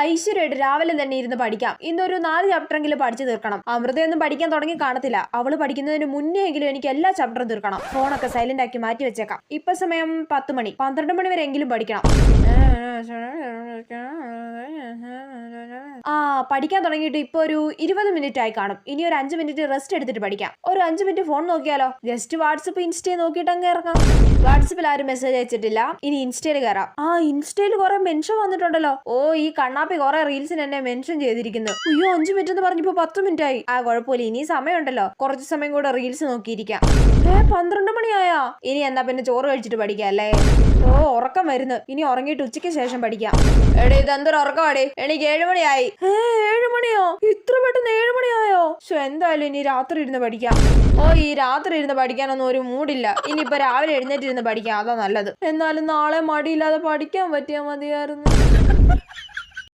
ഐശ്വര്യമായിട്ട് രാവിലെ തന്നെ ഇരുന്ന് പഠിക്കാം. ഇന്നൊരു 4 ചാപ്റ്ററെങ്കിലും പഠിച്ചു തീർക്കണം. അമൃതയൊന്നും പഠിക്കാൻ തുടങ്ങി കാണത്തില്ല. അവള് പഠിക്കുന്നതിന് മുന്നേ എങ്കിലും എനിക്ക് എല്ലാ ചാപ്റ്ററും തീർക്കണം. ഫോണൊക്കെ സൈലന്റ് ആക്കി മാറ്റി വെച്ചേക്കാം. ഇപ്പൊ സമയം 10 മണി. 12 മണി വരെ എങ്കിലും പഠിക്കണം. പഠിക്കാൻ തുടങ്ങിയിട്ട് ഇപ്പൊ ഒരു 20 മിനിറ്റ് ആയി കാണും. ഇനി ഒരു 5 മിനിറ്റ് റെസ്റ്റ് എടുത്തിട്ട് പഠിക്കാം. ഒരു 5 മിനിറ്റ് ഫോൺ നോക്കിയാലോ? ജസ്റ്റ് വാട്സപ്പ് ഇൻസ്റ്റയിൽ നോക്കിയിട്ട് അങ്ങ് ഇറങ്ങാം. വാട്സപ്പിൽ ആരും മെസ്സേജ് അയച്ചിട്ടില്ല. ഇനി ഇൻസ്റ്റയിൽ കയറാം. ഇൻസ്റ്റയിൽ കുറെ മെൻഷൻ വന്നിട്ടുണ്ടല്ലോ. ഈ കണ്ണാപ്പി കുറെ റീൽസിന് എന്നെ മെൻഷൻ ചെയ്തിരിക്കുന്നു. അയ്യോ 5 മിനിറ്റ് എന്ന് പറഞ്ഞപ്പോ 10 മിനിറ്റ് ആയി. കുഴപ്പമില്ല, ഇനി സമയമുണ്ടല്ലോ. കുറച്ച് സമയം കൂടെ റീൽസ് നോക്കിയിരിക്കാം. 12 മണിയായാ? ഇനി എന്നാ പിന്നെ ചോറ് കഴിച്ചിട്ട് പഠിക്കാം അല്ലേ? ഉറക്കം വരുന്നു. ഇനി ഉറങ്ങിയിട്ട് ഉച്ചയ്ക്ക് ശേഷം പഠിക്കാം. എടേ ഇതെന്തൊരു ഉറക്കമാടേ? എനിക്ക് 7 മണിയായി. 7 മണിയോ? ഇത്ര പെട്ടെന്ന് 7 മണിയായോ? എന്തായാലും ഇനി രാത്രി ഇരുന്ന് പഠിക്കാം. ഈ രാത്രി ഇരുന്ന് പഠിക്കാനൊന്നും ഒരു മൂടില്ല. ഇനിയിപ്പോ രാവിലെ എഴുന്നേറ്റ് ഇരുന്ന് പഠിക്കാം, അതാ നല്ലത്. എന്നാലും നാളെ മടിയില്ലാതെ പഠിക്കാൻ പറ്റിയാ മതിയായിരുന്നു.